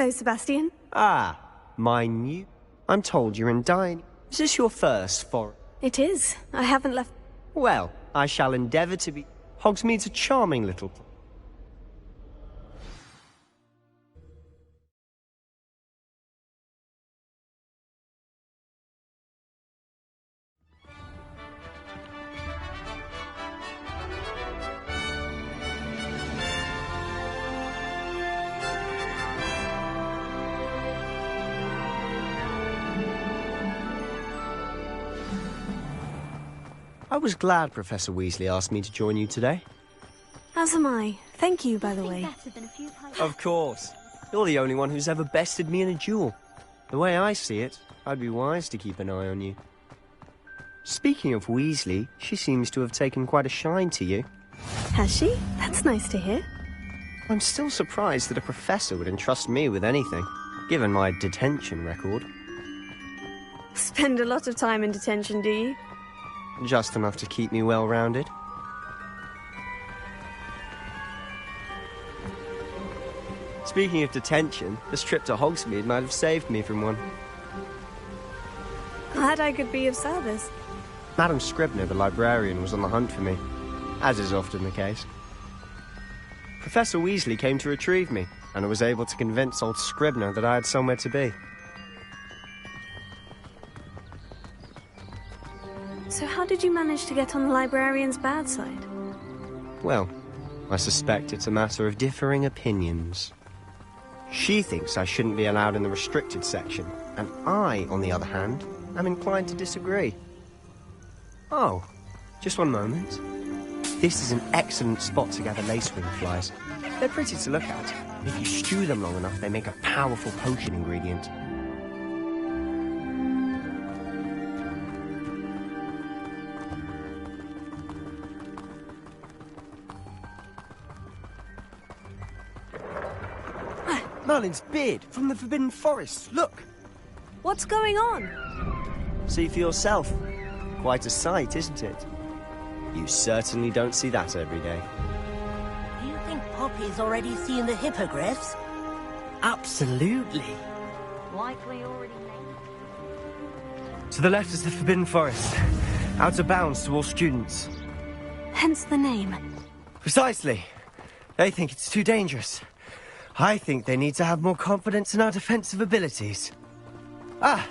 Hello, Sebastian. Ah, my new... I'm told you're in dining. Is this your first foreign? It is. I haven't left... Well, I shall endeavour to be... Hogsmeade's a charming little... I was glad Professor Weasley asked me to join you today. As am I. Thank you, by the way. Of course. You're the only one who's ever bested me in a duel. The way I see it, I'd be wise to keep an eye on you. Speaking of Weasley, she seems to have taken quite a shine to you. Has she? That's nice to hear. I'm still surprised that a professor would entrust me with anything, given my detention record. Spend a lot of time in detention, do you? Just enough to keep me well-rounded. Speaking of detention, this trip to Hogsmeade might have saved me from one. Glad I could be of service. Madam Scribner, the librarian, was on the hunt for me, as is often the case. Professor Weasley came to retrieve me, and I was able to convince old Scribner that I had somewhere to be. So how did you manage to get on the librarian's bad side? Well, I suspect it's a matter of differing opinions. She thinks I shouldn't be allowed in the restricted section, and I, on the other hand, am inclined to disagree. Oh, just one moment. This is an excellent spot to gather lacewing flies. They're pretty to look at. If you stew them long enough, they make a powerful potion ingredient. Merlin's beard from the Forbidden Forest. Look! What's going on? See for yourself. Quite a sight, isn't it? You certainly don't see that every day. Do you think Poppy's already seen the hippogriffs? Absolutely. Likely already made. To the left is the Forbidden Forest. Out of bounds to all students. Hence the name. Precisely. They think it's too dangerous. I think they need to have more confidence in our defensive abilities. Ah!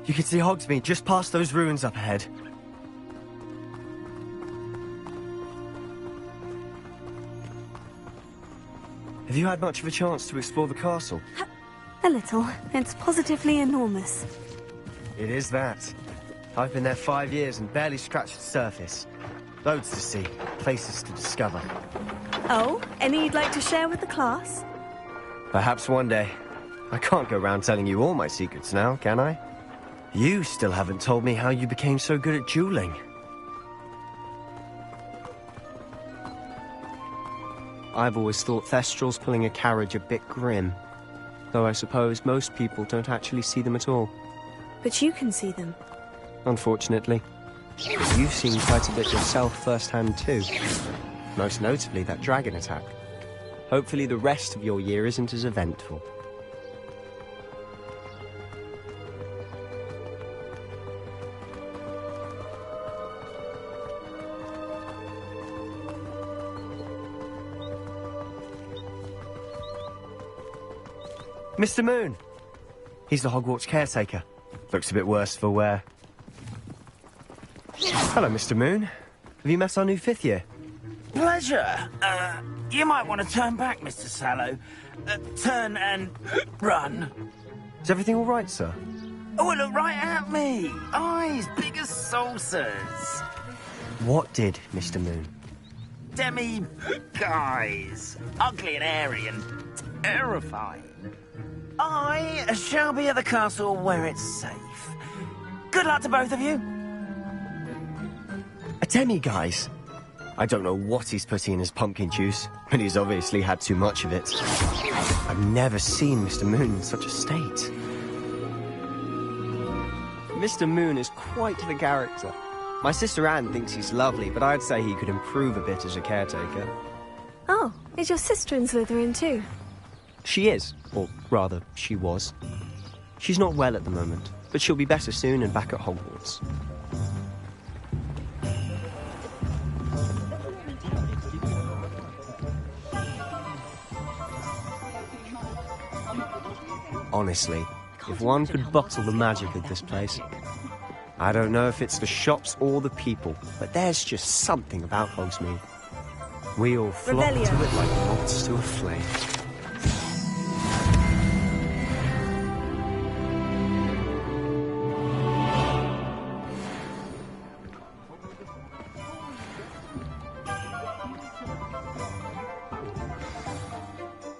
You can see Hogsmeade just past those ruins up ahead. Have you had much of a chance to explore the castle? A little. It's positively enormous. It is that. I've been there 5 years and barely scratched the surface. Loads to see, places to discover. Oh, any you'd like to share with the class? Perhaps one day. I can't go around telling you all my secrets now, can I? You still haven't told me how you became so good at dueling. I've always thought Thestrals pulling a carriage a bit grim. Though I suppose most people don't actually see them at all. But you can see them. Unfortunately. You've seen quite a bit yourself firsthand too. Most notably that dragon attack. Hopefully the rest of your year isn't as eventful. Mr. Moon! He's the Hogwarts caretaker. Looks a bit worse for wear. Hello, Mr. Moon. Have you met our new 5th year? Pleasure. You might want to turn back, Mr. Sallow. Turn and run. Is everything all right, sir? Oh, look right at me. Eyes big as saucers. What did, Mr. Moon? Guys. Ugly and hairy and terrifying. I shall be at the castle where it's safe. Good luck to both of you. A demi-guise? I don't know what he's putting in his pumpkin juice, but he's obviously had too much of it. I've never seen Mr. Moon in such a state. Mr. Moon is quite the character. My sister Anne thinks he's lovely, but I'd say he could improve a bit as a caretaker. Oh, is your sister in Slytherin too? She is, or rather, she was. She's not well at the moment, but she'll be better soon and back at Hogwarts. Honestly, if one could bottle the magic of this place. I don't know if it's the shops or the people, but there's just something about Hogsmeade. We all flock to it like moths to a flame.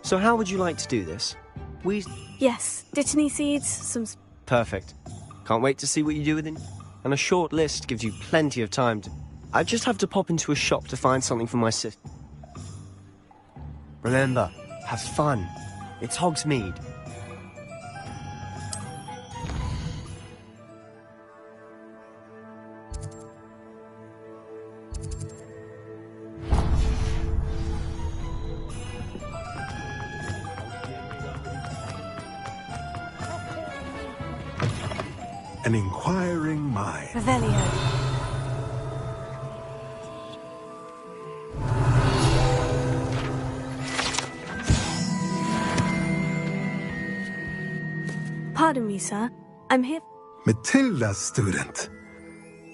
So how would you like to do this? Yes, dittany seeds, some... Perfect. Can't wait to see what you do with it. And a short list gives you plenty of time to... I just have to pop into a shop to find something for my sister. Remember, have fun. It's Hogsmeade. An inquiring mind. Revelio. Pardon me, sir. I'm here... Matilda, student.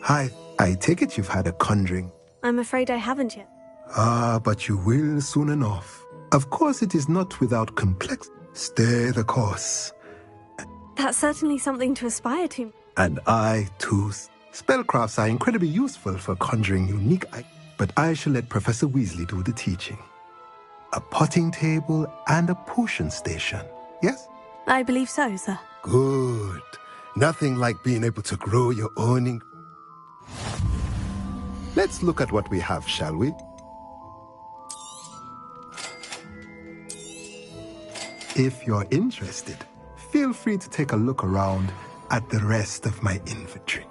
Hi, I take it you've had a conjuring. I'm afraid I haven't yet. Ah, but you will soon enough. Of course it is not without complex. Stay the course. That's certainly something to aspire to. And I, too. Spellcrafts are incredibly useful for conjuring unique but I shall let Professor Weasley do the teaching. A potting table and a potion station, yes? I believe so, sir. Good. Nothing like being able to grow your own Let's look at what we have, shall we? If you're interested, feel free to take a look around at the rest of my inventory.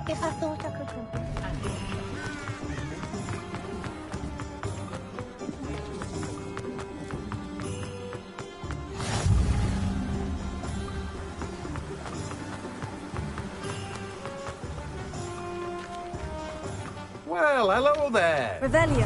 If I thought I could complete Well, hello there. Revelio.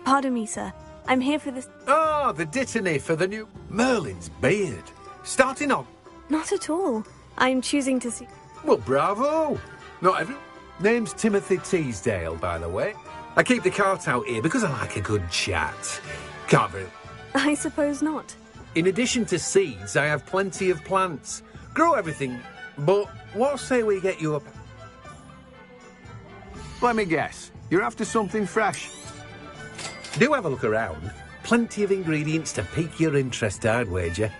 Pardon me, sir. I'm here for this... Oh, the dittany for the new Merlin's beard. Starting on. Not at all. I'm choosing to see... Well, bravo. Not every... Name's Timothy Teasdale, by the way. I keep the cart out here because I like a good chat. Can't really... I suppose not. In addition to seeds, I have plenty of plants. Grow everything, but what say we get you up... Let me guess. You're after something fresh. Do have a look around. Plenty of ingredients to pique your interest, I'd wager.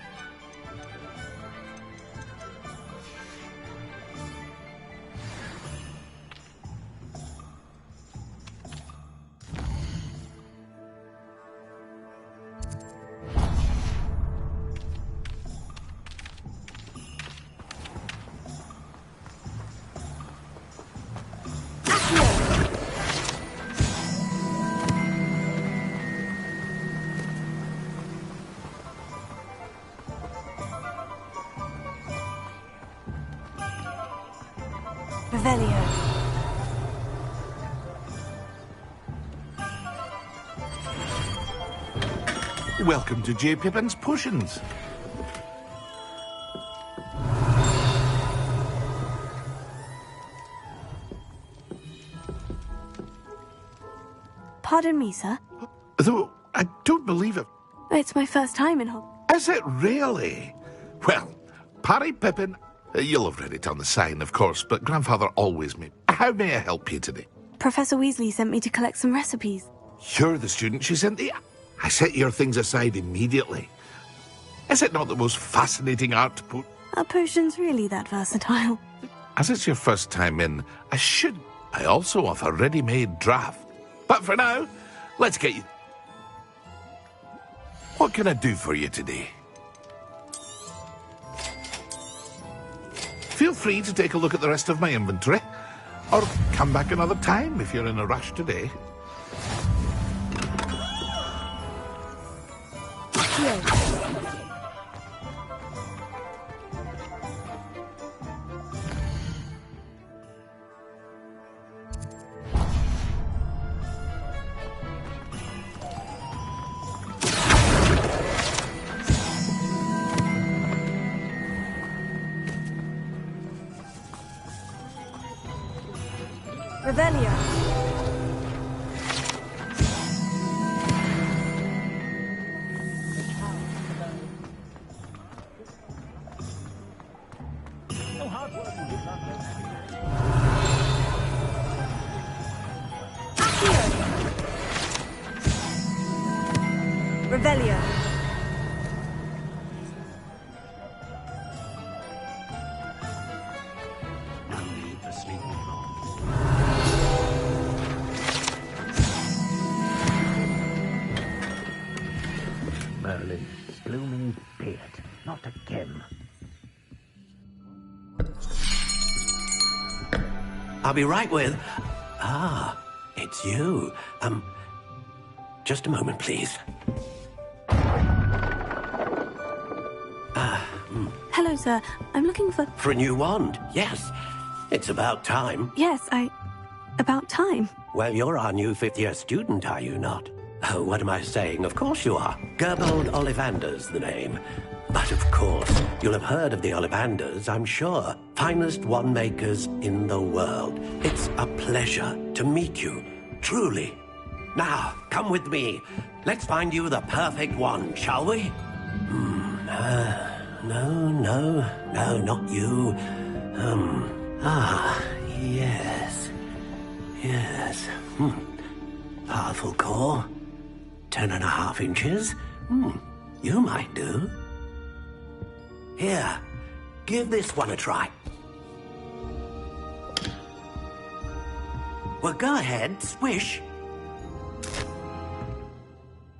Revelio. Welcome to J. Pippin's Potions. Pardon me, sir. Though I don't believe it. It's my first time in Hogwarts. Is it really? Well, Parry Pippin, you'll have read it on the sign, of course, but Grandfather always made... How may I help you today? Professor Weasley sent me to collect some recipes. You're the student she sent the... I set your things aside immediately. Is it not the most fascinating art to put? Are potions really that versatile? As it's your first time in, I also have a ready-made draft. But for now, let's get you... What can I do for you today? Feel free to take a look at the rest of my inventory, or come back another time if you're in a rush today. Revelio. Revelio. No need for sleeping long. Merlin, blooming beard, not again. I'll be right with... Ah, it's you. Just a moment, please. Hello, sir. I'm looking for... For a new wand, yes. It's about time. Yes, about time. Well, you're our new fifth-year student, are you not? Oh, what am I saying? Of course you are. Gerbold Ollivander's the name. But of course, you'll have heard of the Ollivanders, I'm sure. Finest wand makers in the world. It's a pleasure to meet you, truly. Now, come with me. Let's find you the perfect wand, shall we? No, not you. Yes. Powerful core. 10.5 inches. You might do. Here, give this one a try. Well, go ahead, swish.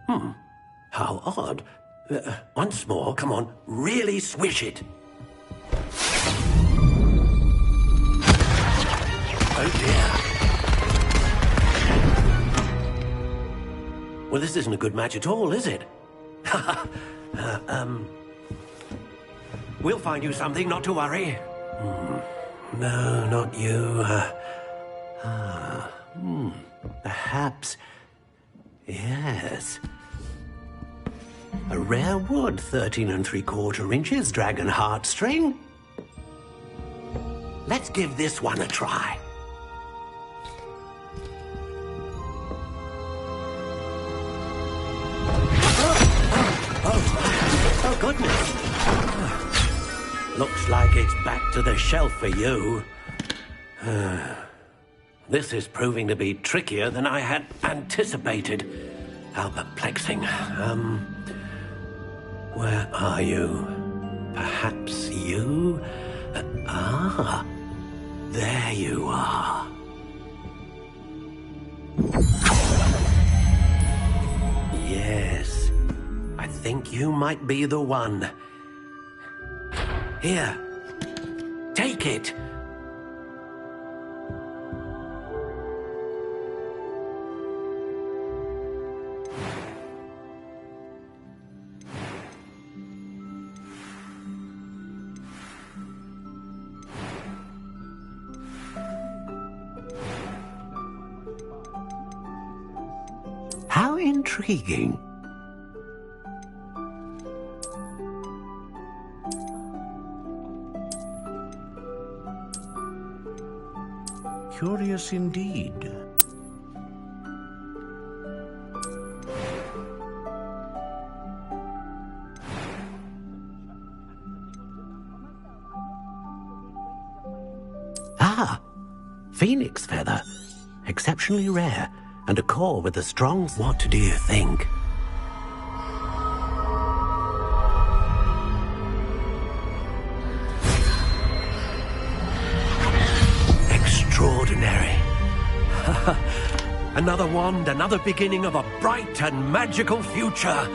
How odd. Once more, come on, really swish it. Oh dear. Well, this isn't a good match at all, is it? We'll find you something, not to worry. No, not you. Perhaps... Yes. A rare wood, 13 3/4 inches, dragon heartstring. Let's give this one a try. Oh, goodness. Looks like it's back to the shelf for you. This is proving to be trickier than I had anticipated. How perplexing. Where are you? Perhaps you? There you are. Yes, I think you might be the one. Here, take it. How intriguing. Curious indeed. Phoenix feather. Exceptionally rare. And a core with a strong... What do you think? Another wand, another beginning of a bright and magical future.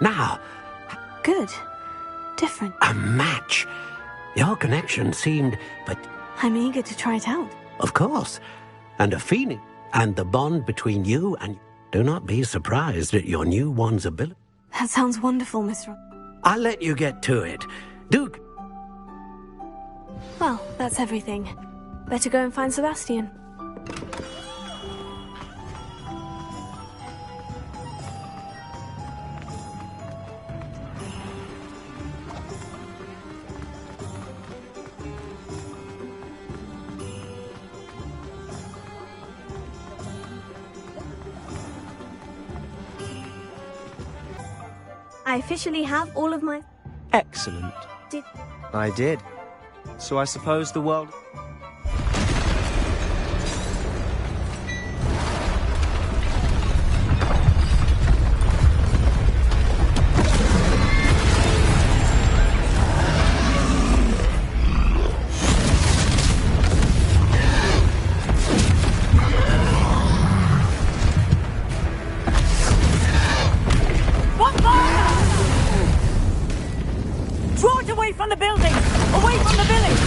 Now, Good. Different. a match. Your connection seemed, but I'm eager to try it out. of course, and a feeling, and the bond between you and... Do not be surprised at your new wand's ability. That sounds wonderful, Miss I'll let you get to it. Duke, Well, that's everything. Better go and find Sebastian. I officially have all of my... Excellent. Did... I did. So I suppose the world... Draw it away from the building! Away from the village!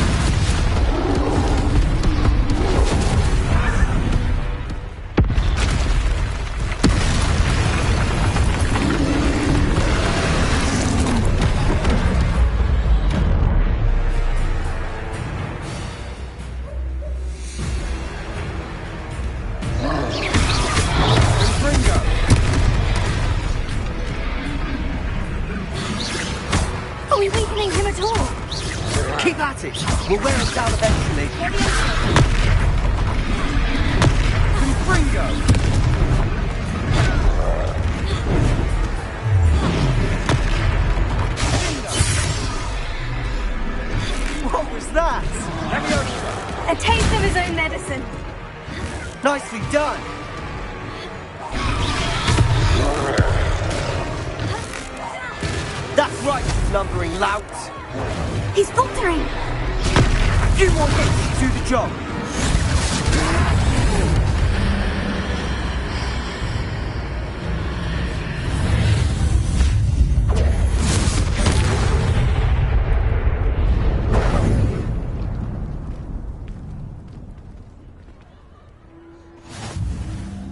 Are we weakening him at all? Keep at it! We'll wear him down eventually. Confringo! What was that? A taste of his own medicine. Nicely done! That's right, you lumbering lout! He's faltering. You want him to do the job!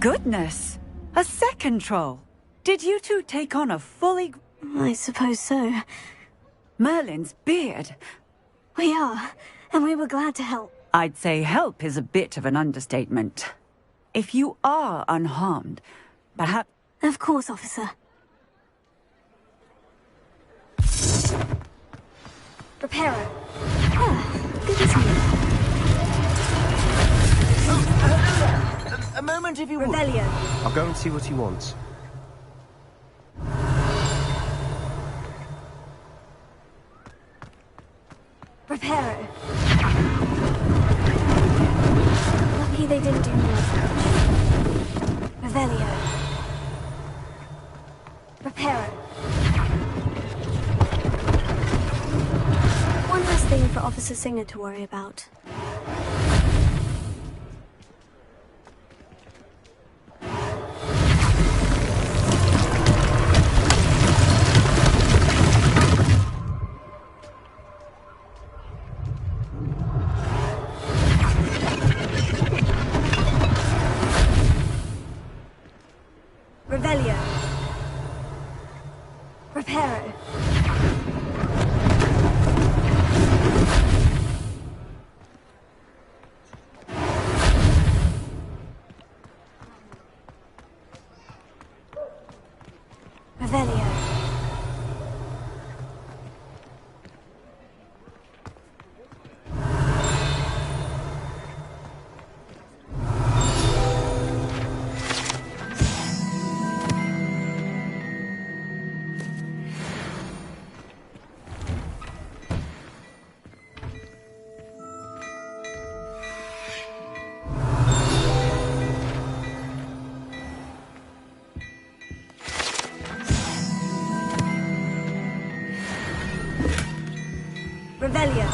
Goodness! A second troll! Did you two take on a fully... I suppose so. Merlin's beard? We are, and we were glad to help. I'd say help is a bit of an understatement. If you are unharmed, perhaps... Of course, officer. Reparo. Ah, good to see you. A moment if you would. Revelio. I'll go and see what he wants. Reparo. Lucky they didn't do more damage. Revelio. Reparo. One last thing for Officer Singer to worry about. Revelio. Reparo. Revelio.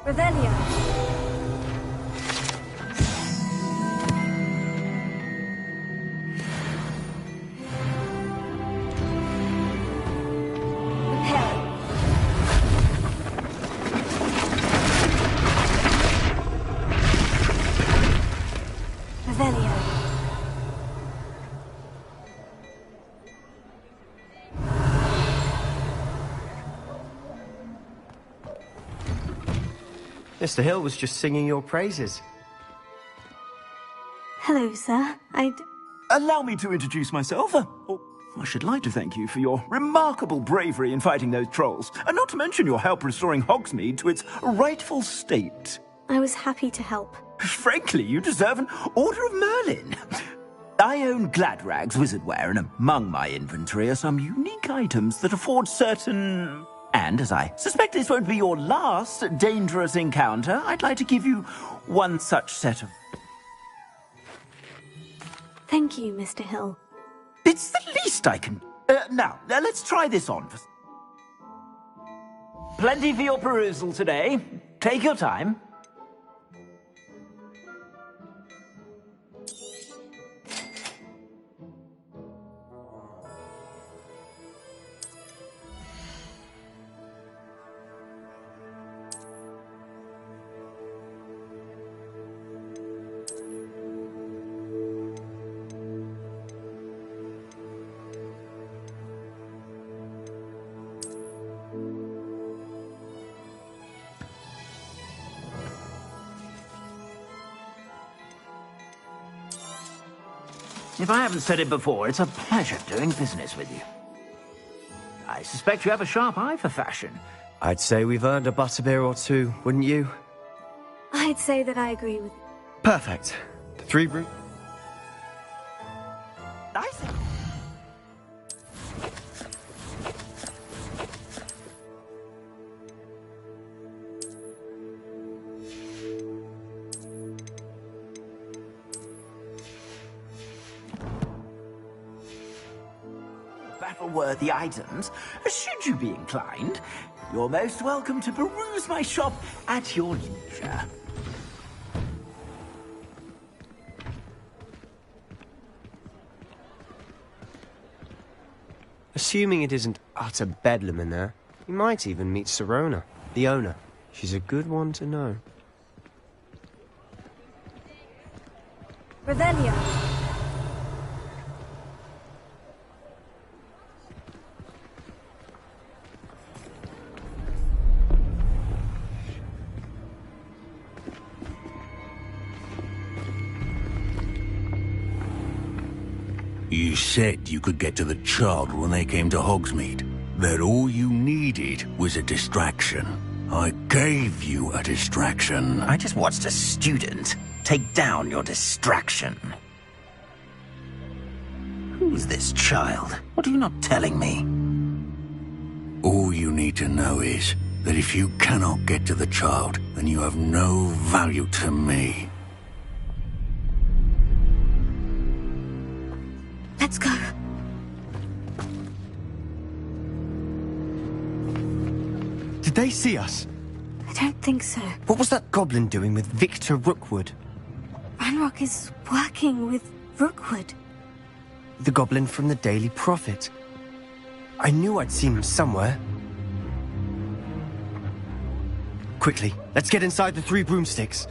Revelio. Revelio. Mr. Hill was just singing your praises. Hello, sir. Allow me to introduce myself. I should like to thank you for your remarkable bravery in fighting those trolls, and not to mention your help restoring Hogsmeade to its rightful state. I was happy to help. Frankly, you deserve an Order of Merlin. I own Gladrag's wizardware, and among my inventory are some unique items that afford certain... And as I suspect this won't be your last dangerous encounter, I'd like to give you one such set of... Thank you, Mr. Hill. It's the least I can... Now, let's try this on. Plenty for your perusal today. Take your time. If I haven't said it before, it's a pleasure doing business with you. I suspect you have a sharp eye for fashion. I'd say we've earned a butterbeer or two, wouldn't you? I'd say that I agree with you. Perfect. The 3 brew... I think... battle-worthy items, should you be inclined. You're most welcome to peruse my shop at your leisure. Assuming it isn't utter bedlam in there, you might even meet Sirona, the owner. She's a good one to know. Revelio. You said you could get to the child when they came to Hogsmeade. That all you needed was a distraction. I gave you a distraction. I just watched a student take down your distraction. Who's this child? What are you not telling me? All you need to know is that if you cannot get to the child, then you have no value to me. Let's go. Did they see us? I don't think so. What was that goblin doing with Victor Rookwood? Ranrock is working with Rookwood. The goblin from the Daily Prophet. I knew I'd seen him somewhere. Quickly, let's get inside the 3 broomsticks.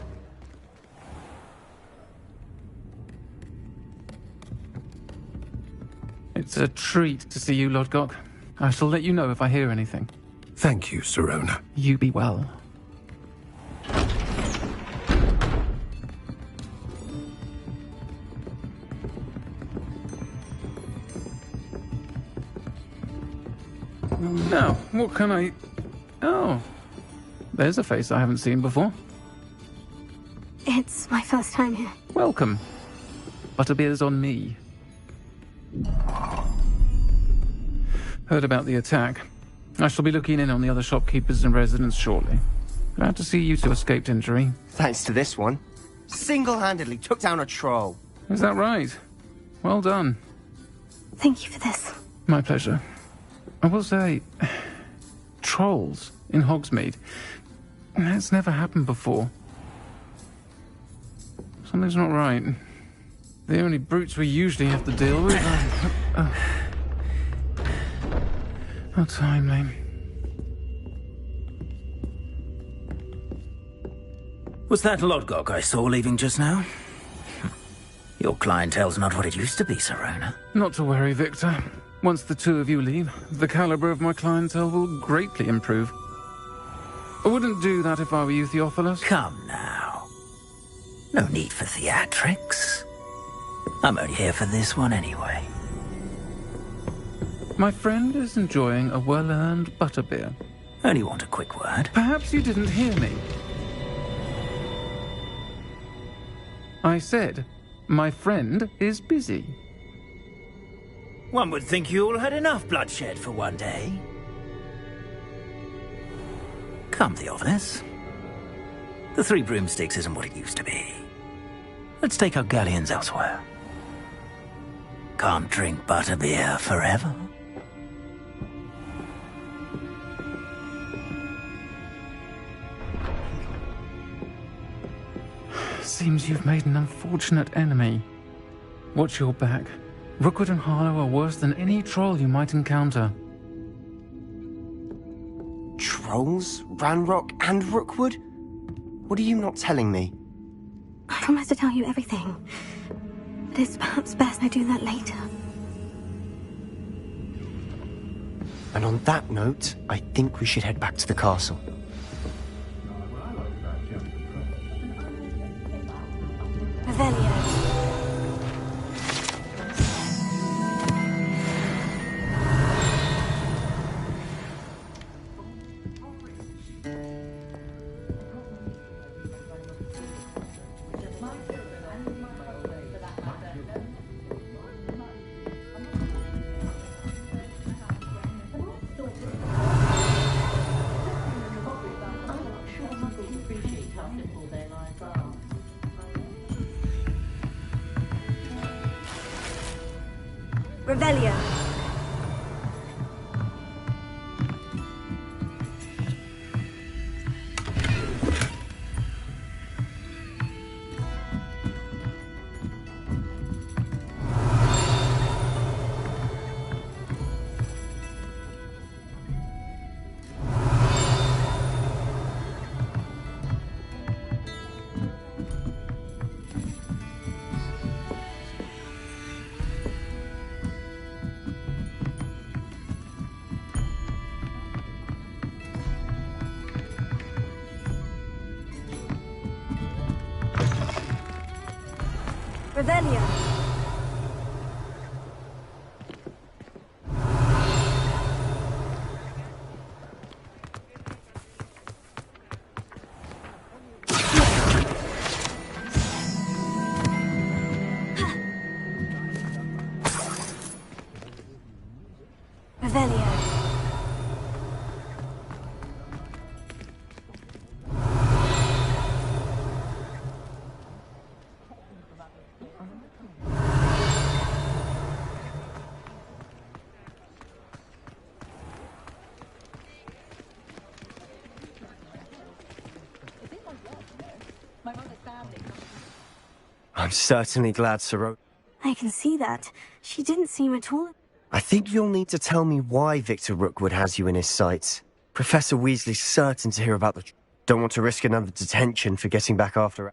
It's a treat to see you, Lord Gok. I shall let you know if I hear anything. Thank you, Sirona. You be well. Now, what can I... Oh, there's a face I haven't seen before. It's my first time here. Welcome. Butterbeer's on me. Heard about the attack. I shall be looking in on the other shopkeepers and residents shortly. Glad to see you two escaped injury. Thanks to this one. Single-handedly took down a troll. Is that right? Well done. Thank you for this. My pleasure. I will say, trolls in Hogsmeade. That's never happened before. Something's not right. The only brutes we usually have to deal with are... How timely. Was that Lodgok I saw leaving just now? Your clientele's not what it used to be, Sirona. Not to worry, Victor. Once the two of you leave, the caliber of my clientele will greatly improve. I wouldn't do that if I were you, Theophilus. Come now. No need for theatrics. I'm only here for this one anyway. My friend is enjoying a well-earned butterbeer. Only want a quick word. Perhaps you didn't hear me. I said, my friend is busy. One would think you all had enough bloodshed for one day. Come, Theophilus. The Three Broomsticks isn't what it used to be. Let's take our galleons elsewhere. Can't drink butterbeer forever. Seems you've made an unfortunate enemy. Watch your back. Rookwood and Harlow are worse than any troll you might encounter. Trolls? Ranrock and Rookwood? What are you not telling me? I promise to tell you everything. But it's perhaps best I do that later. And on that note, I think we should head back to the castle. Revelio. Revelio. Revelio. Revelio. I'm certainly glad Sirona... I can see that. She didn't seem at all... I think you'll need to tell me why Victor Rookwood has you in his sights. Professor Weasley's certain to hear about the... Don't want to risk another detention for getting back after...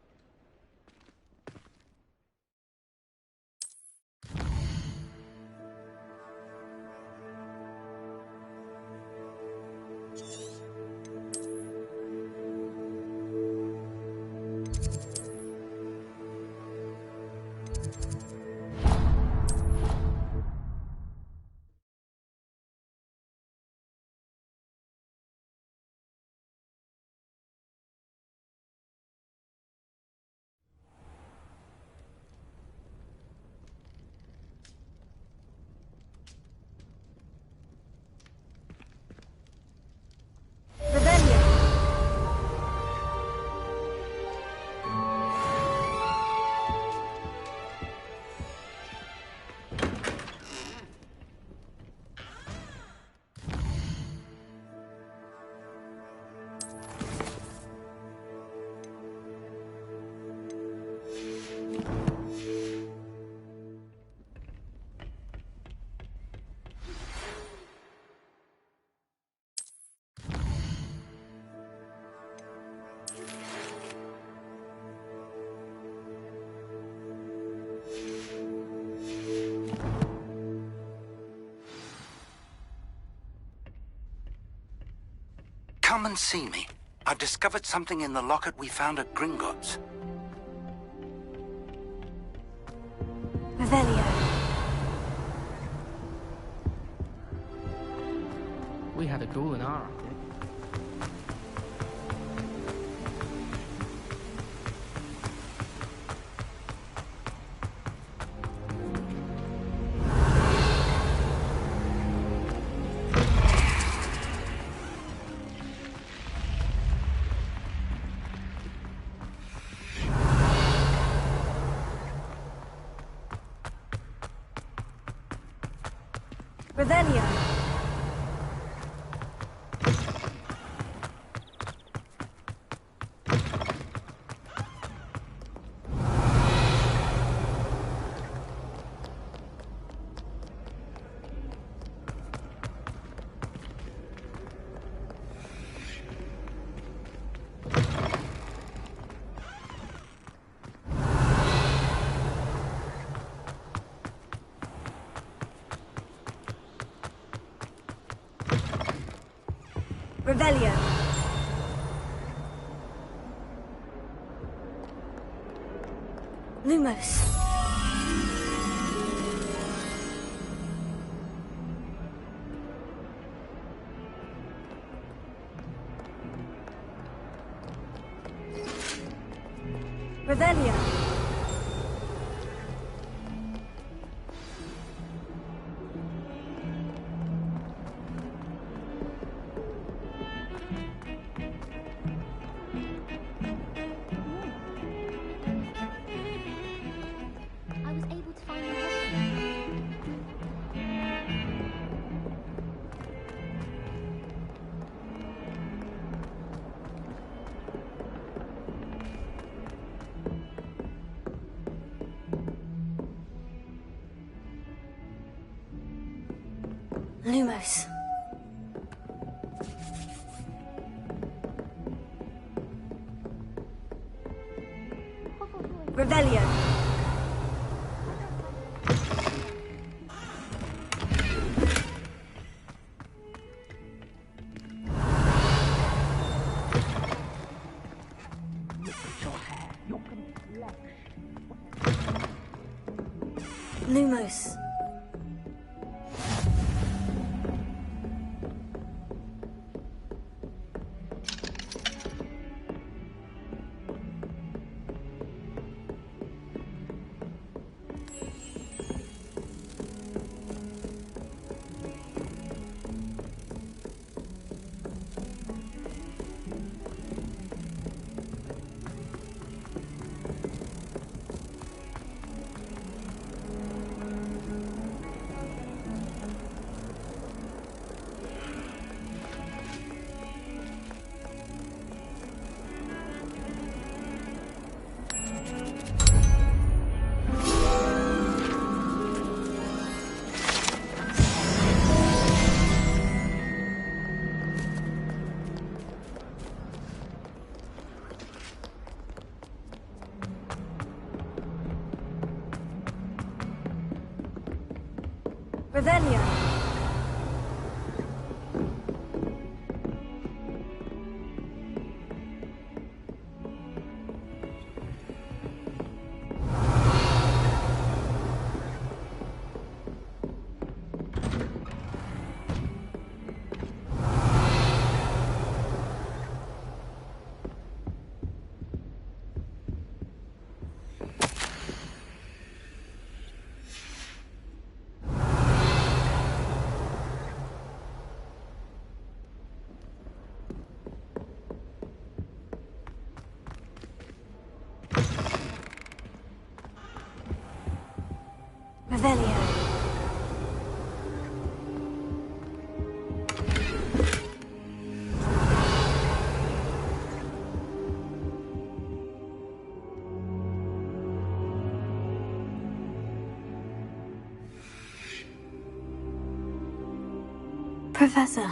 come and see me. I've discovered something in the locket we found at Gringotts. Revelio. We had a goal in our attic. Revelio. Revelio. Lumos. Revelio. Lumos. Revelio. Lumos. Revelio. Revelio. Professor,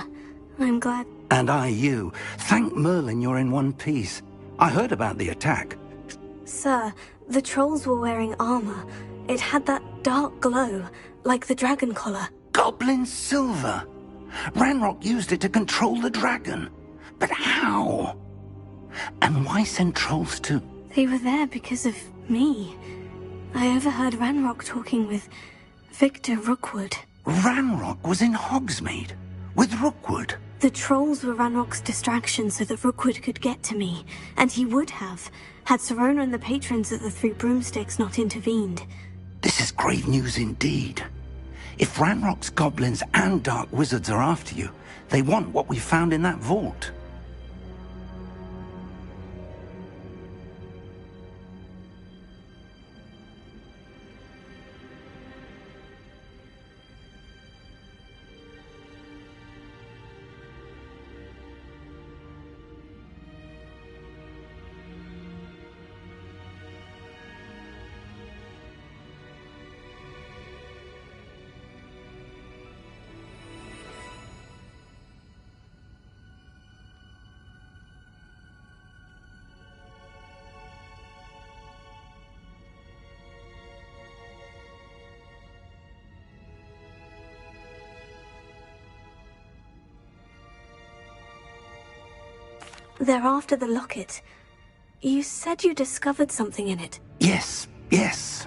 I'm glad. And I you. Thank Merlin you're in one piece. I heard about the attack. Sir, the trolls were wearing armor. It had that dark glow, like the dragon collar. Goblin silver! Ranrock used it to control the dragon. But how? And why send trolls to... They were there because of me. I overheard Ranrock talking with Victor Rookwood. Ranrock was in Hogsmeade with Rookwood. The trolls were Ranrock's distraction so that Rookwood could get to me, and he would have, had Serona and the patrons of the Three Broomsticks not intervened. This is grave news indeed. If Ranrock's goblins and dark wizards are after you, they want what we found in that vault. They're after the locket. You said you discovered something in it. Yes, yes.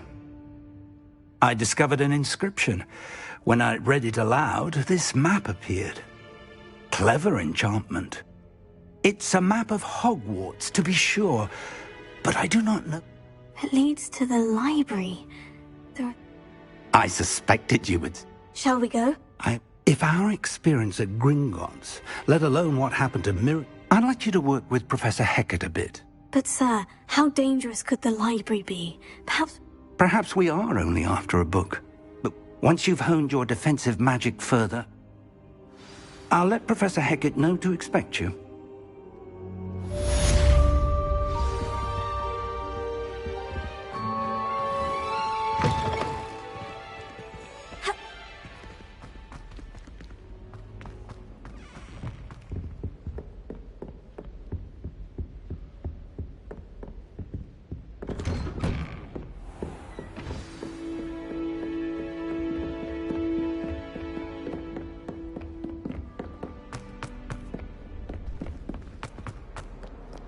I discovered an inscription. When I read it aloud, this map appeared. Clever enchantment. It's a map of Hogwarts, to be sure, but I do not know. It leads to the library. I suspected you would... Shall we go? If our experience at Gringotts, let alone what happened to I'd like you to work with Professor Hecat a bit. But sir, how dangerous could the library be? Perhaps we are only after a book. But once you've honed your defensive magic further, I'll let Professor Hecat know to expect you.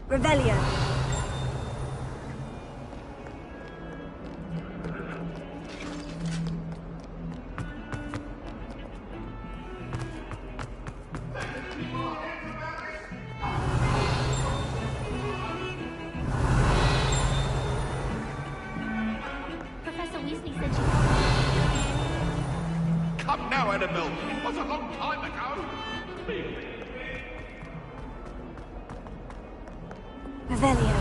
Revelio. Professor Weasley said she... Come now, Annabelle. It was a long time ago. Revelio.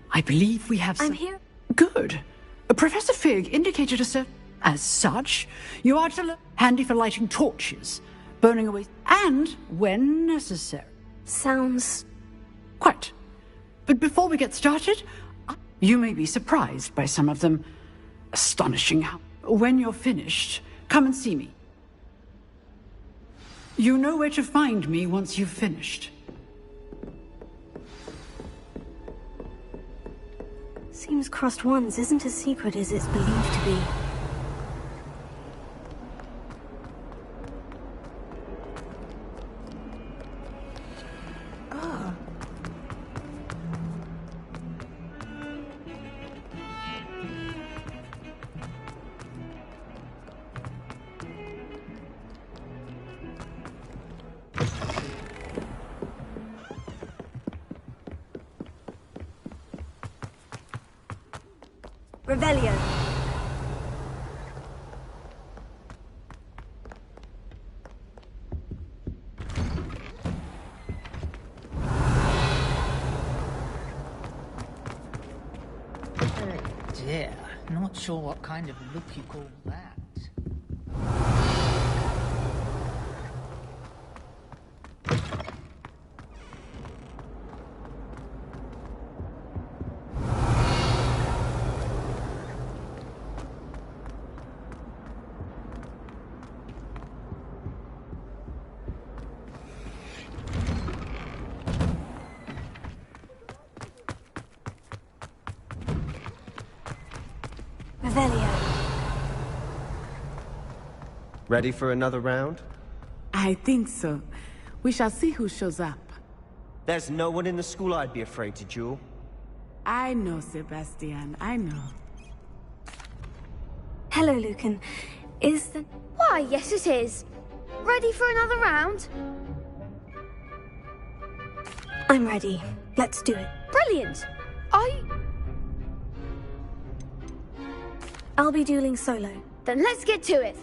I believe we have some... I'm here. Good. Professor Fig indicated us as such. You are to handy for lighting torches, burning away, and when necessary. Sounds... Quite. But before we get started, you may be surprised by some of them. Astonishing how... When you're finished, come and see me. You know where to find me once you've finished. Seems crossed wands isn't as secret as it's believed to be. Revelio. Oh dear, not sure what kind of look you call that. Revelio. Ready for another round? I think so. We shall see who shows up. There's no one in the school I'd be afraid to duel. I know, Sebastian, I know. Hello, Lucan. Is the... Why, yes it is. Ready for another round? I'm ready. Let's do it. Brilliant. I'll be dueling solo. Then let's get to it.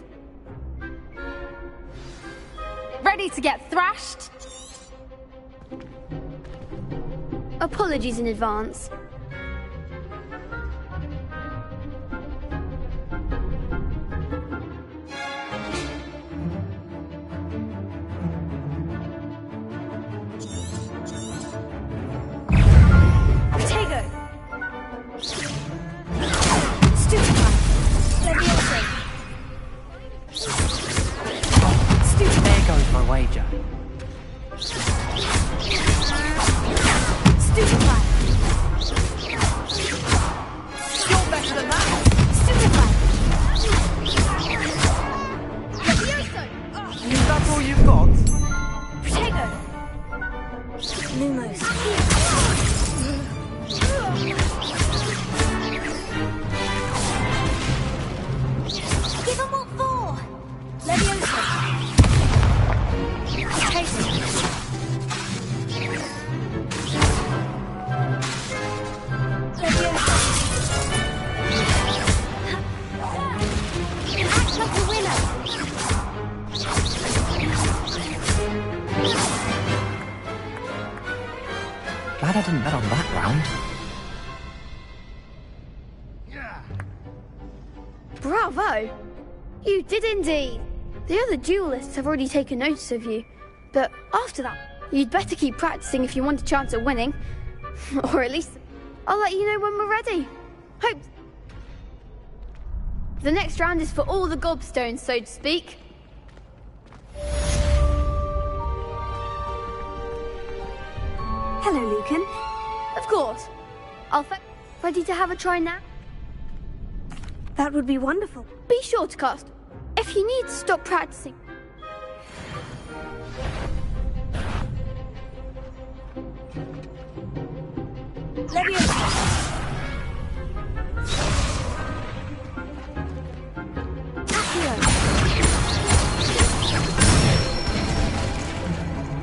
Ready to get thrashed? Apologies in advance. Glad I didn't bet on that round. Bravo! You did indeed. The other duelists have already taken notice of you. But after that, you'd better keep practicing if you want a chance at winning. Or at least, I'll let you know when we're ready. Hope... The next round is for all the gobstones, so to speak. Hello, Lucan. Of course. Ready to have a try now? That would be wonderful. Be sure to cast. If you need to stop practicing.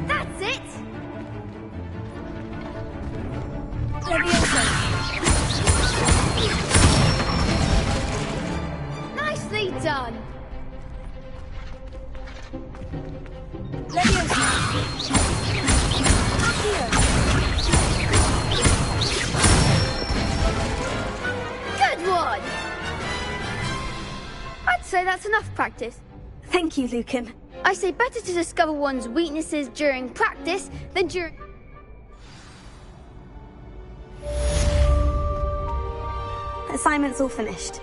That's it! Nicely done! Good one! I'd say that's enough practice. Thank you, Lucan. I say better to discover one's weaknesses during practice than during... Assignment's all finished.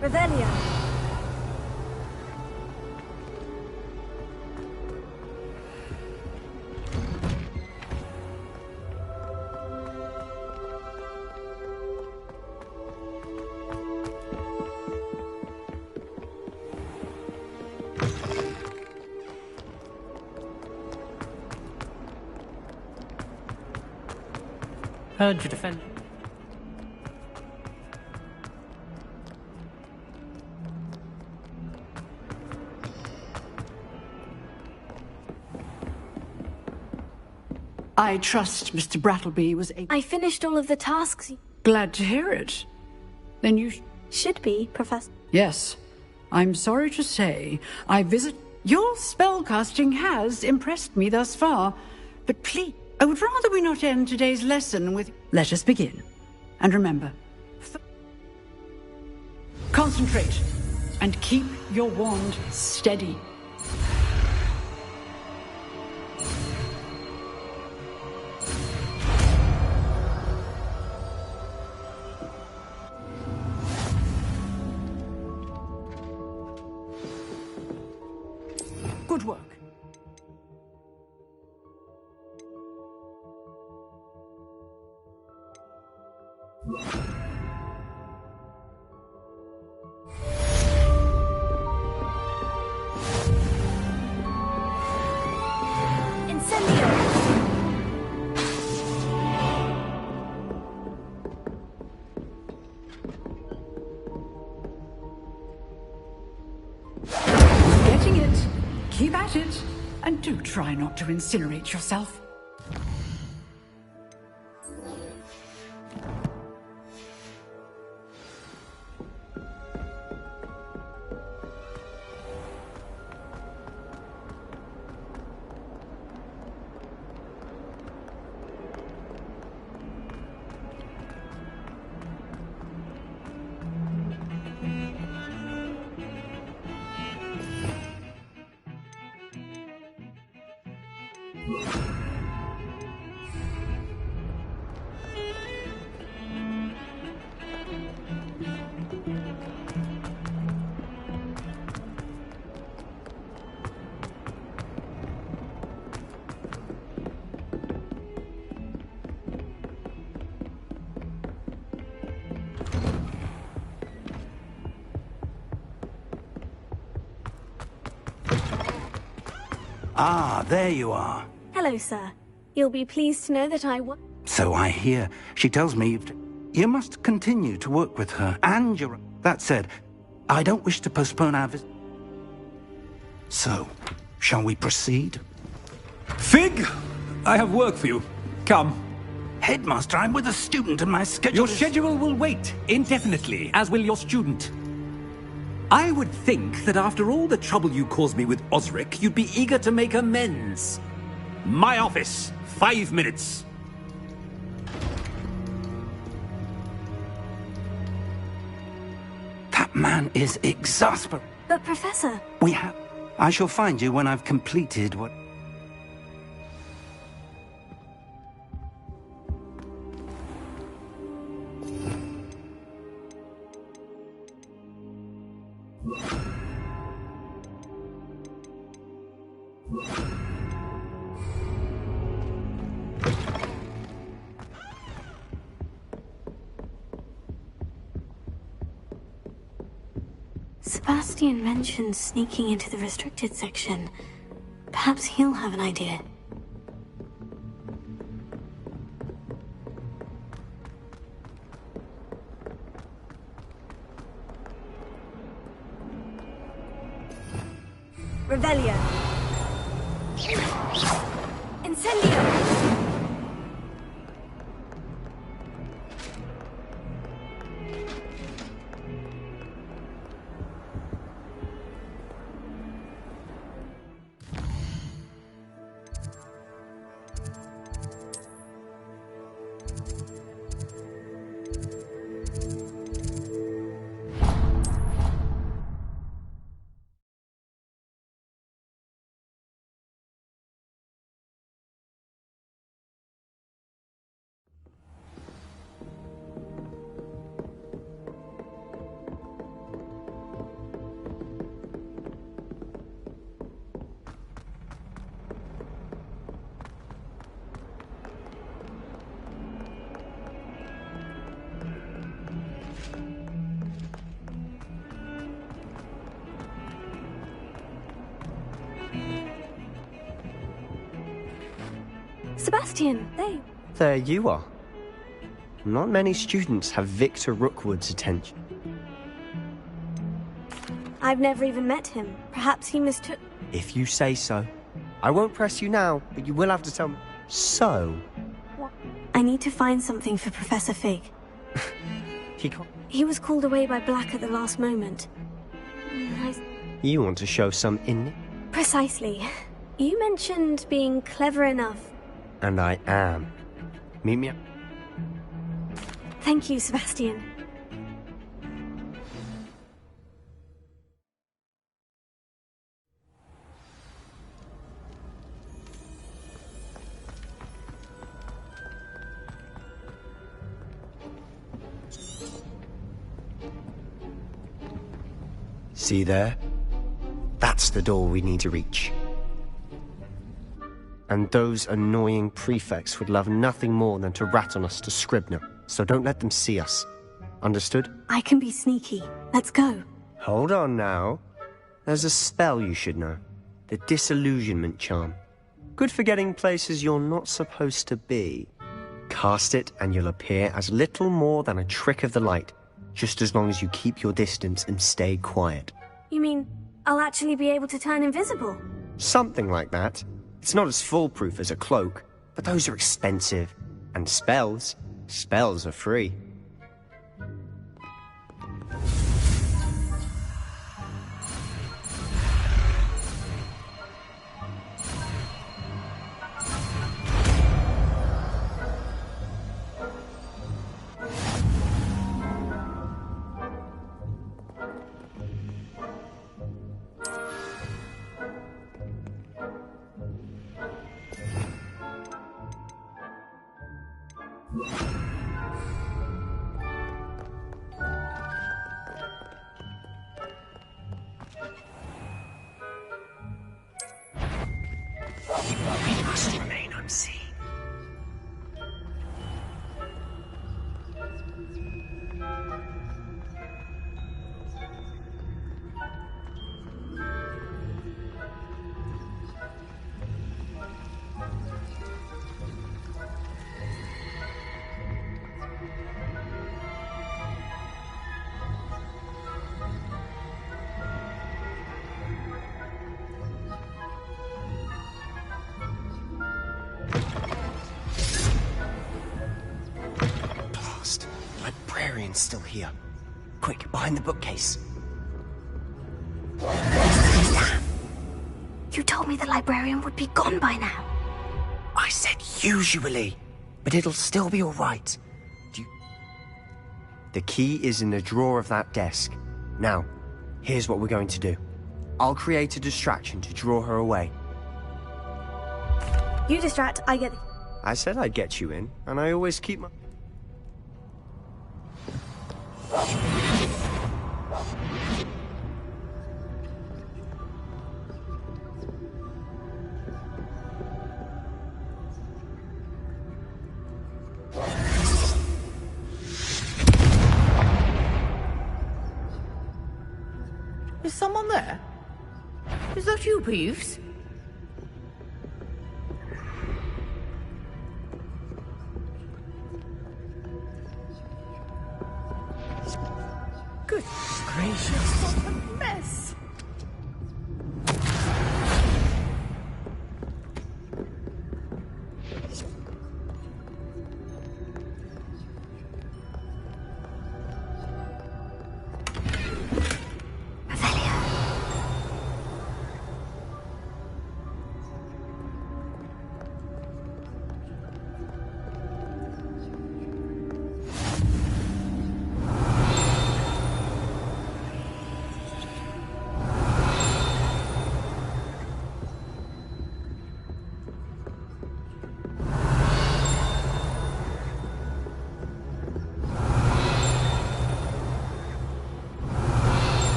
Revelio. Heard you defend. I trust Mr. Brattleby was able... I finished all of the tasks. Glad to hear it. Then you... Should be, Professor. Yes. I'm sorry to say, Your spellcasting has impressed me thus far, but please, I would rather we not end today's lesson with... Let us begin. And remember, concentrate and keep your wand steady. Good work. Getting it. Keep at it. And do try not to incinerate yourself. Ah, there you are. Hello, sir. You'll be pleased to know that So I hear. She tells me you must continue to work with her and your... That said, I don't wish to postpone our visit. So, shall we proceed? Fig! I have work for you. Come. Headmaster, I'm with a student and my schedule Your schedule will wait indefinitely, as will your student. I would think that after all the trouble you caused me with Osric, you'd be eager to make amends. My office, 5 minutes. That man is exasperating. But, Professor... I shall find you when I've completed what... Sebastian mentioned sneaking into the restricted section. Perhaps he'll have an idea. Revelio. Incendio. Sebastian, There you are. Not many students have Victor Rookwood's attention. I've never even met him. Perhaps he mistook... If you say so. I won't press you now, but you will have to tell me. So? I need to find something for Professor Fig. He was called away by Black at the last moment. You want to show some in... Precisely. You mentioned being clever enough And I am. Meet me. Thank you, Sebastian. See there? That's the door we need to reach. And those annoying prefects would love nothing more than to rat on us to Scribner, so don't let them see us. Understood? I can be sneaky. Let's go. Hold on now. There's a spell you should know. The Disillusionment Charm. Good for getting places you're not supposed to be. Cast it and you'll appear as little more than a trick of the light, just as long as you keep your distance and stay quiet. You mean I'll actually be able to turn invisible? Something like that. It's not as foolproof as a cloak, but those are expensive. And spells are free. We must remain unseen. Librarian's still here. Quick, behind the bookcase. You told me the librarian would be gone by now. I said usually, but it'll still be all right. The key is in the drawer of that desk. Now, here's what we're going to do. I'll create a distraction to draw her away. You distract, I get... I said I'd get you in, and I always keep my... Is someone there? Is that you, Peeves? Good gracious, what a mess!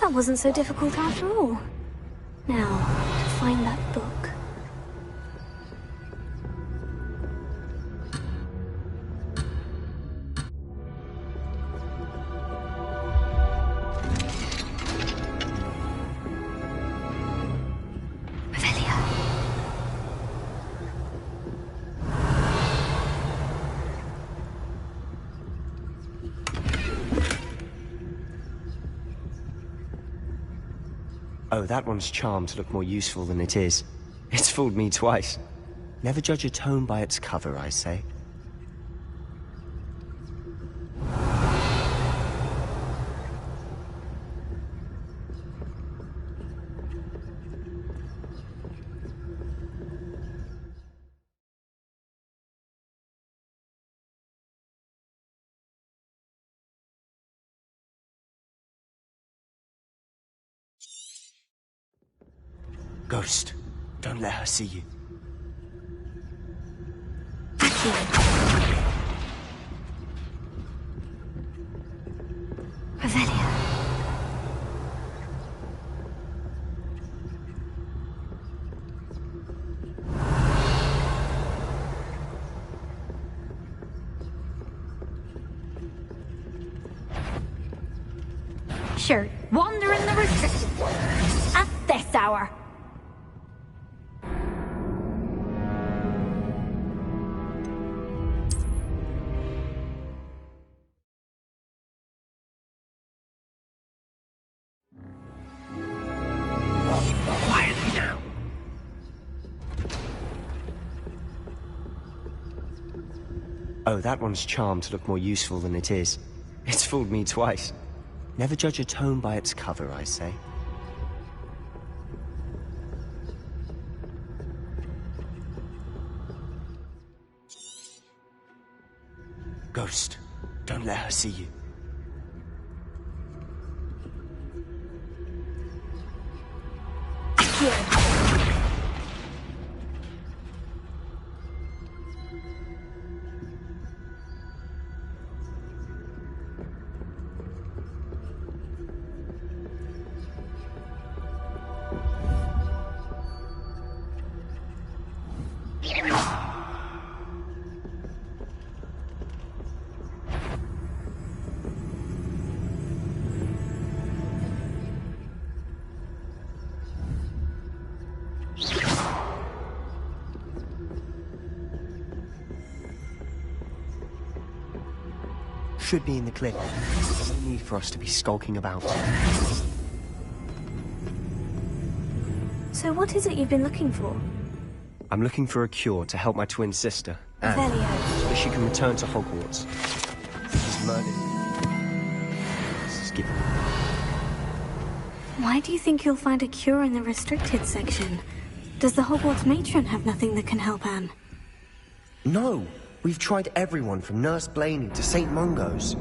That wasn't so difficult after all. Now, to find that book. Oh, that one's charmed to look more useful than it is. It's fooled me twice. Never judge a tome by its cover, I say. Ghost, don't let her see you. Revelia. Sure, wander in the restricted at this hour. Quietly now. Oh, that one's charmed to look more useful than it is. It's fooled me twice. Never judge a tome by its cover, I say. Ghost, don't let her see you. Should be in the cliff. There's no need for us to be skulking about. So what is it you've been looking for? I'm looking for a cure to help my twin sister, Anne, Revelia. so that she can return to Hogwarts. Because Merlin is given. Why do you think you'll find a cure in the restricted section? Does the Hogwarts matron have nothing that can help Anne? No! We've tried everyone from Nurse Blaney to St. Mungo's.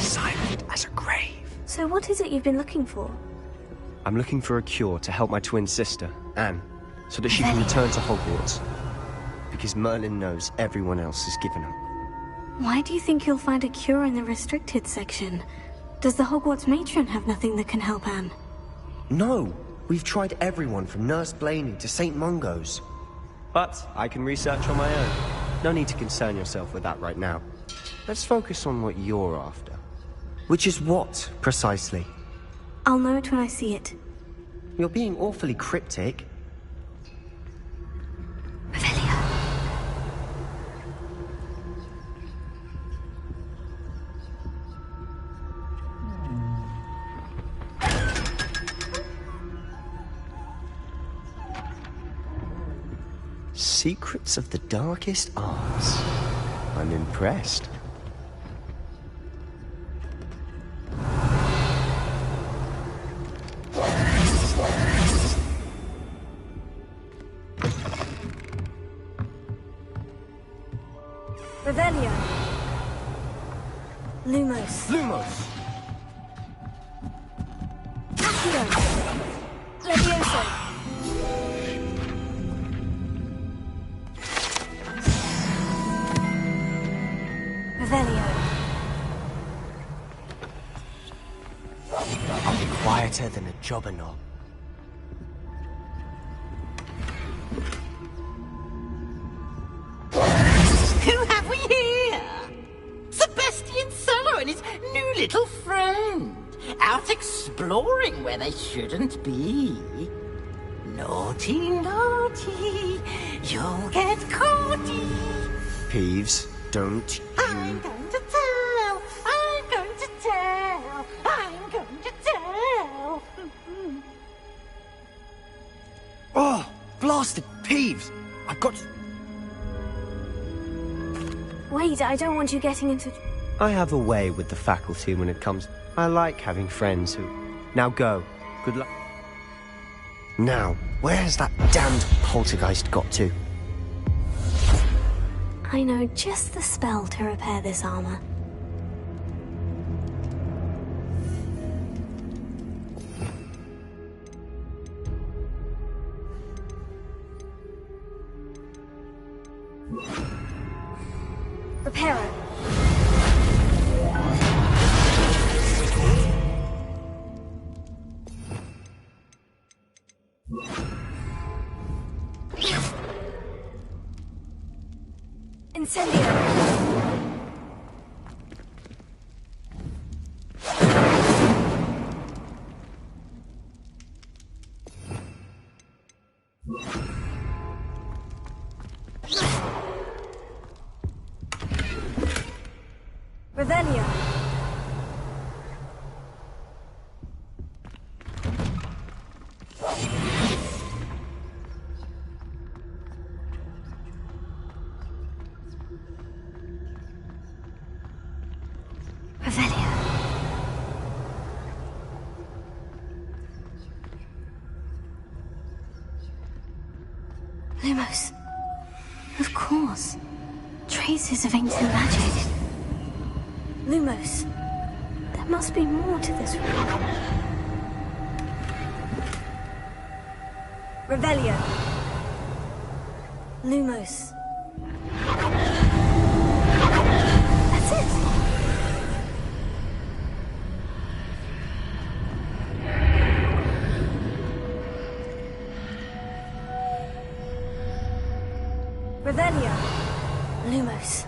Silent as a grave. So what is it you've been looking for? I'm looking for a cure to help my twin sister, Anne, so that she can return to Hogwarts. Because Merlin knows everyone else has given up. Why do you think you'll find a cure in the restricted section? Does the Hogwarts matron have nothing that can help Anne? No! We've tried everyone from Nurse Blaney to St. Mungo's. But I can research on my own. No need to concern yourself with that right now. Let's focus on what you're after. Which is what, precisely? I'll know it when I see it. You're being awfully cryptic. Secrets of the darkest arts. I'm impressed. Revelio. Lumos. Lumos. Accio. Levioso. Revelio. I'll be quieter than a jobberknob. Who have we here? Sebastian Solo and his new little friend. Out exploring where they shouldn't be. Naughty, naughty. You'll get caughty. Peeves, don't you... I'm going to tell. I'm going to tell. I'm going to tell. Oh, blasted Peeves! I've got to... Wait, I don't want you getting into... I have a way with the faculty when it comes... I like having friends who... Now go. Good luck. Now, where has that damned poltergeist got to? I know just the spell to repair this armor. Reparo. Incendio. Revelio. Revelio. Lumos. Of course. Traces of ancient magic. Lumos. There must be more to this room. Revelio. Lumos. That's it. Revelio. Lumos.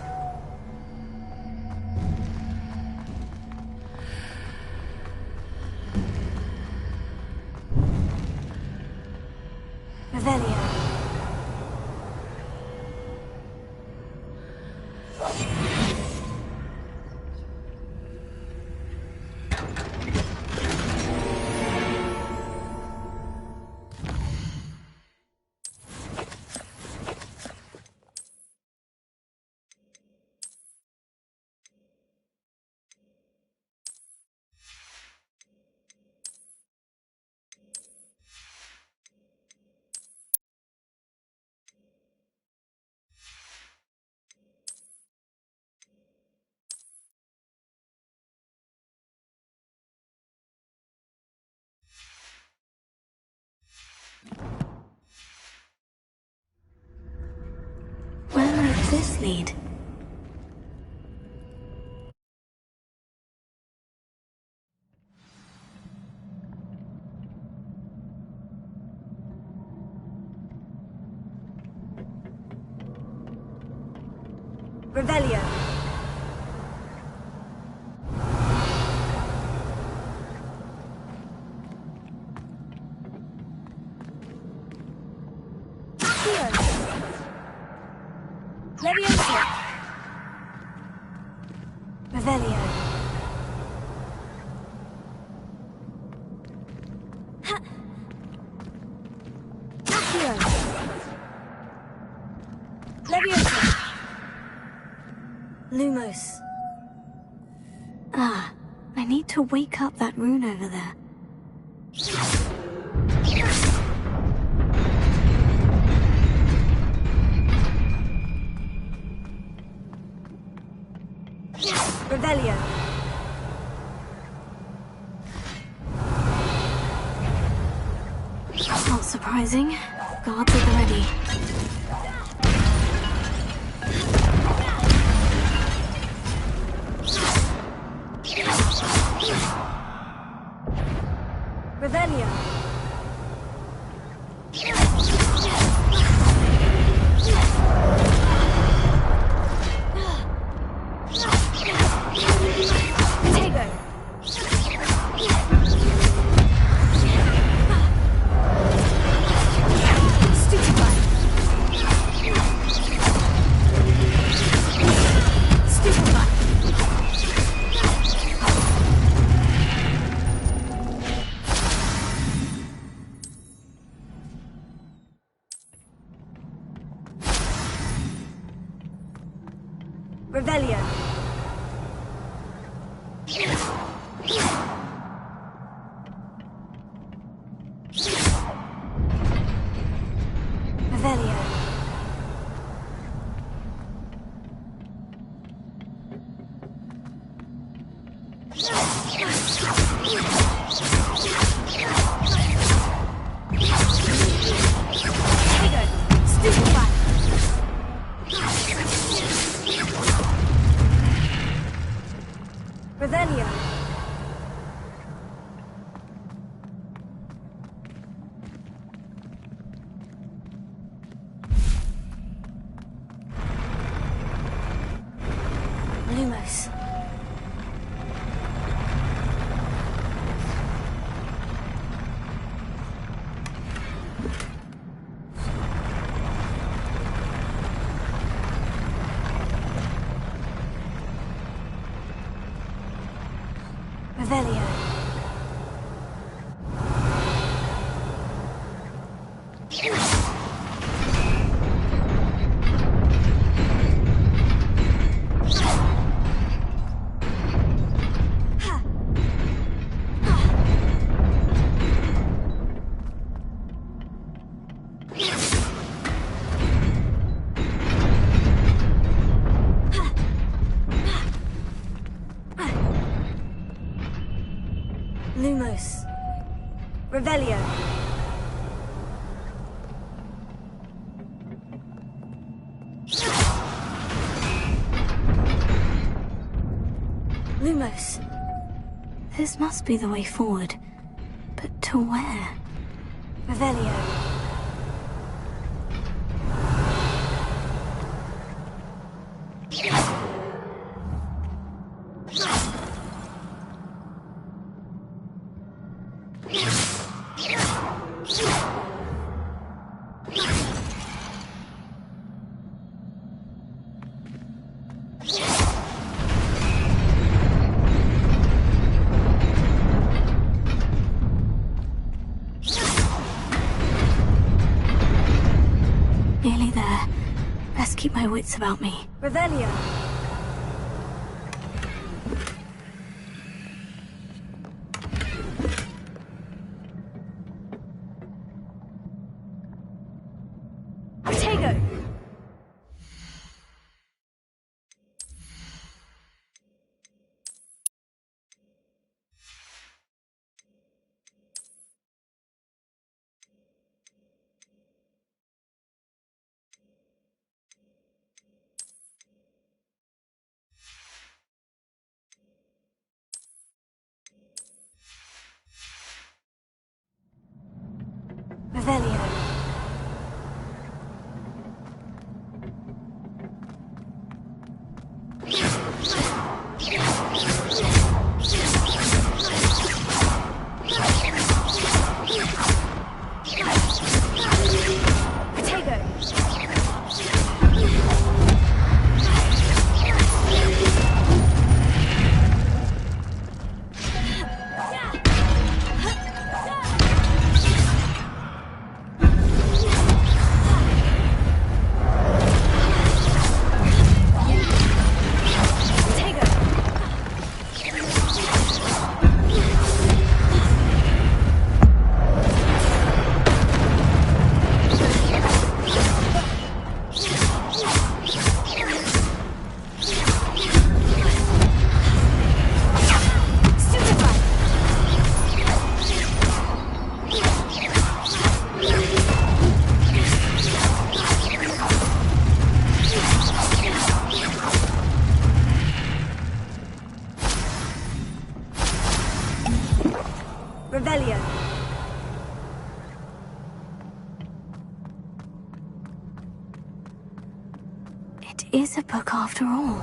Revelio. Where might this lead? Revelio. Leviosa. Revelio. Ha. Accio. Leviosa. Lumos. Ah, I need to wake up that rune over there. Revelio. Not surprising. Guards at the ready. Revelio. Revelio. Revelio. Revelio. Lumos. Revelio. Lumos. Revelio. Lumos. This must be the way forward. But to where? Revelio. Nearly there. Best keep my wits about me. Revelio. Protego. Revelio. Revelio. It is a book after all.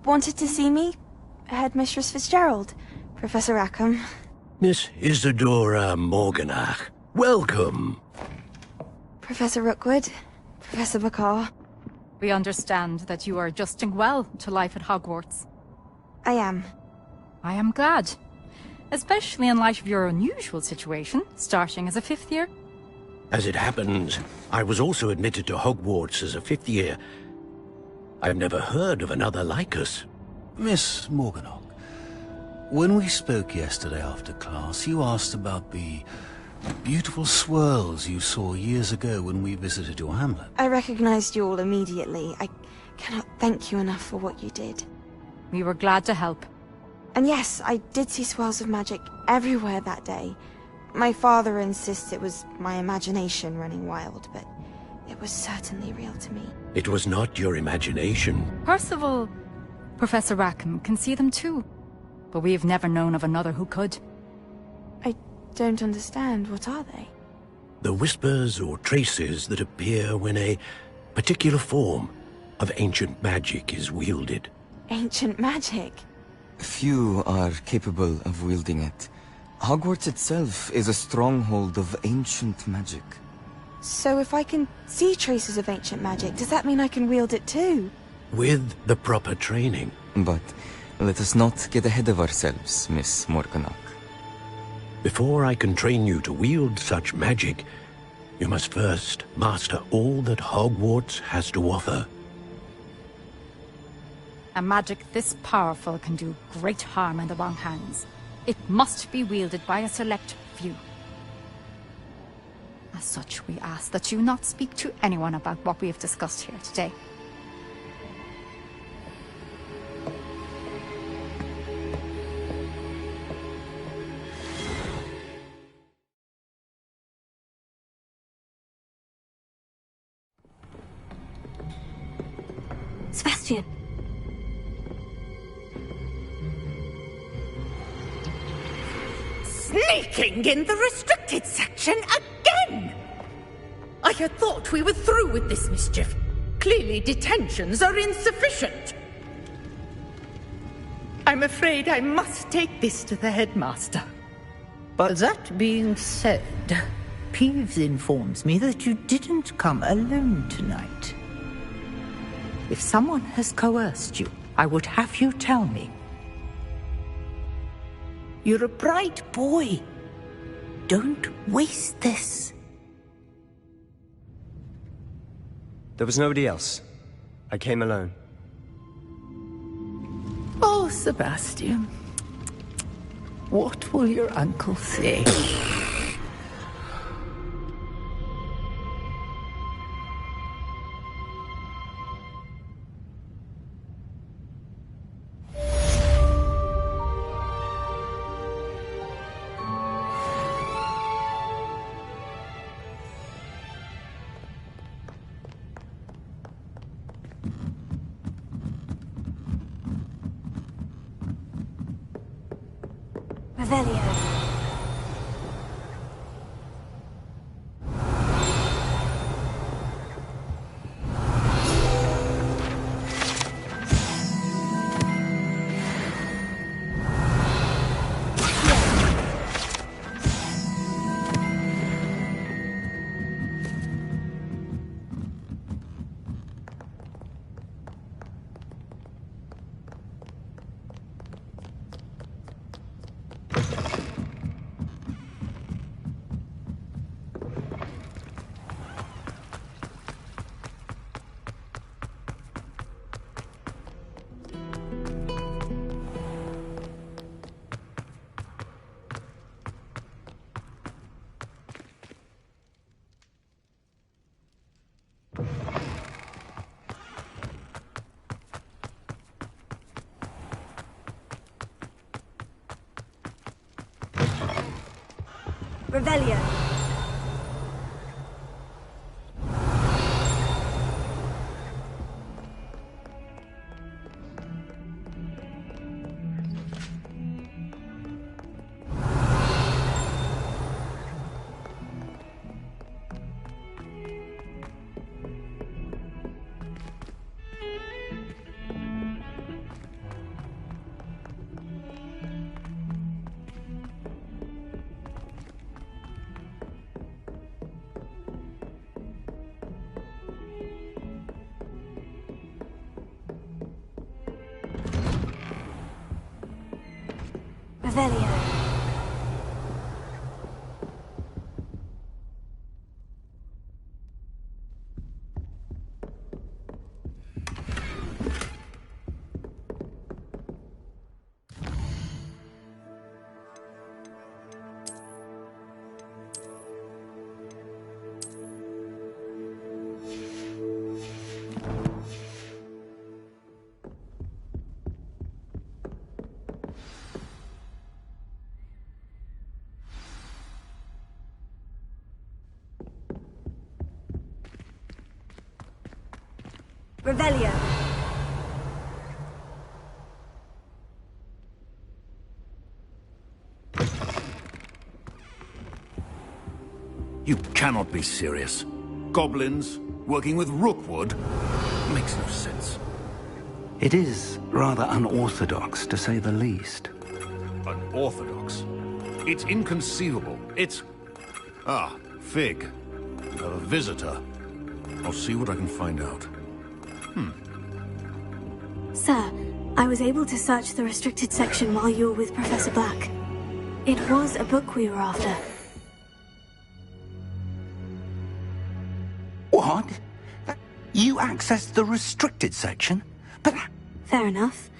wanted to see me? Headmistress Fitzgerald, Professor Rackham. Miss Isadora Morganach, welcome. Professor Rookwood, Professor Bakar. We understand that you are adjusting well to life at Hogwarts. I am. I am glad. Especially in light of your unusual situation, starting as a 5th year. As it happens, I was also admitted to Hogwarts as a 5th year. I've never heard of another like us. Miss Morganach, when we spoke yesterday after class, you asked about the beautiful swirls you saw years ago when we visited your hamlet. I recognized you all immediately. I cannot thank you enough for what you did. We were glad to help. And yes, I did see swirls of magic everywhere that day. My father insists it was my imagination running wild, but it was certainly real to me. It was not your imagination. Percival, Professor Rackham can see them too. But we have never known of another who could. I don't understand. What are they? The whispers or traces that appear when a particular form of ancient magic is wielded. Ancient magic? Few are capable of wielding it. Hogwarts itself is a stronghold of ancient magic. So if I can see traces of ancient magic, does that mean I can wield it too? With the proper training. But let us not get ahead of ourselves, Miss Morganach. Before I can train you to wield such magic, you must first master all that Hogwarts has to offer. A magic this powerful can do great harm in the wrong hands. It must be wielded by a select few. As such, we ask that you not speak to anyone about what we have discussed here today. Sebastian. Sneaking in the restricted section again! I had thought we were through with this mischief. Clearly detentions are insufficient. I'm afraid I must take this to the headmaster. But that being said, Peeves informs me that you didn't come alone tonight. If someone has coerced you, I would have you tell me. You're a bright boy. Don't waste this. There was nobody else. I came alone. Oh, Sebastian. What will your uncle say? Revelio. Revelio. Revelio. You cannot be serious. Goblins working with Rookwood makes no sense. It is rather unorthodox, to say the least. Unorthodox? It's inconceivable. It's... Ah, Fig. A visitor. I'll see what I can find out. Sir, I was able to search the restricted section while you were with Professor Black. It was a book we were after. What? You accessed the restricted section? But... Fair enough.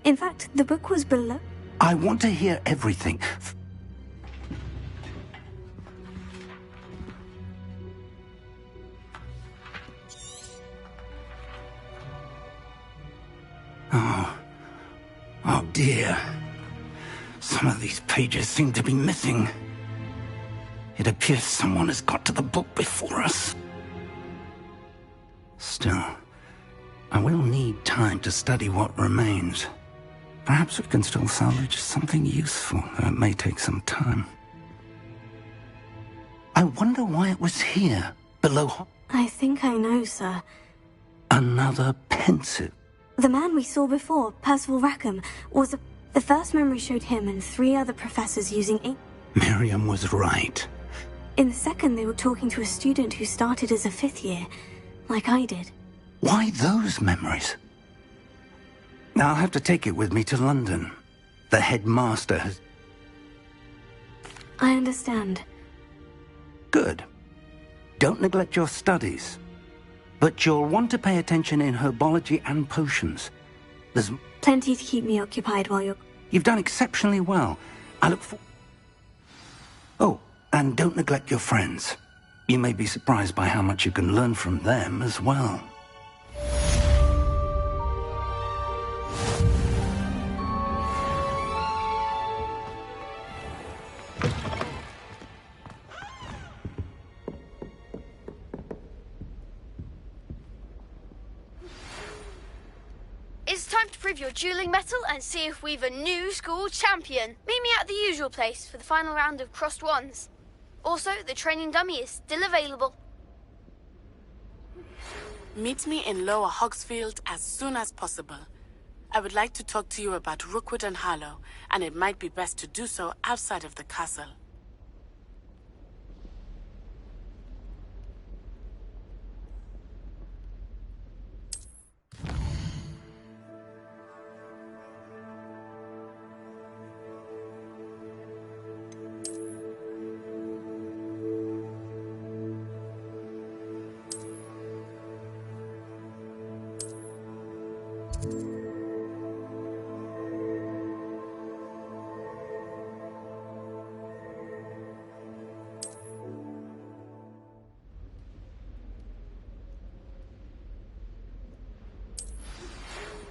In fact, the book was below... I want to hear everything. Oh dear. Some of these pages seem to be missing. It appears someone has got to the book before us. Still, I will need time to study what remains. Perhaps we can still salvage something useful, though it may take some time. I wonder why it was here, below... I think I know, sir. Another pensive. The man we saw before, Percival Rackham, was a... The first memory showed him and 3 other professors using ink. Miriam was right. In the second, they were talking to a student who started as a 5th year, like I did. Why those memories? Now I'll have to take it with me to London. The headmaster has... I understand. Good. Don't neglect your studies. But you'll want to pay attention in herbology and potions. There's... Plenty to keep me occupied while you're... You've done exceptionally well. I look for... Oh, and don't neglect your friends. You may be surprised by how much you can learn from them as well. It's time to prove your dueling mettle and see if we've a new school champion. Meet me at the usual place for the final round of crossed wands. Also, the training dummy is still available. Meet me in Lower Hogsfield as soon as possible. I would like to talk to you about Rookwood and Harlow, and it might be best to do so outside of the castle.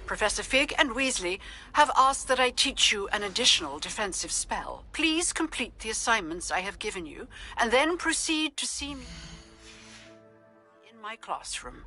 Professor Fig and Weasley have asked that I teach you an additional defensive spell. Please complete the assignments I have given you, and then proceed to see me in my classroom.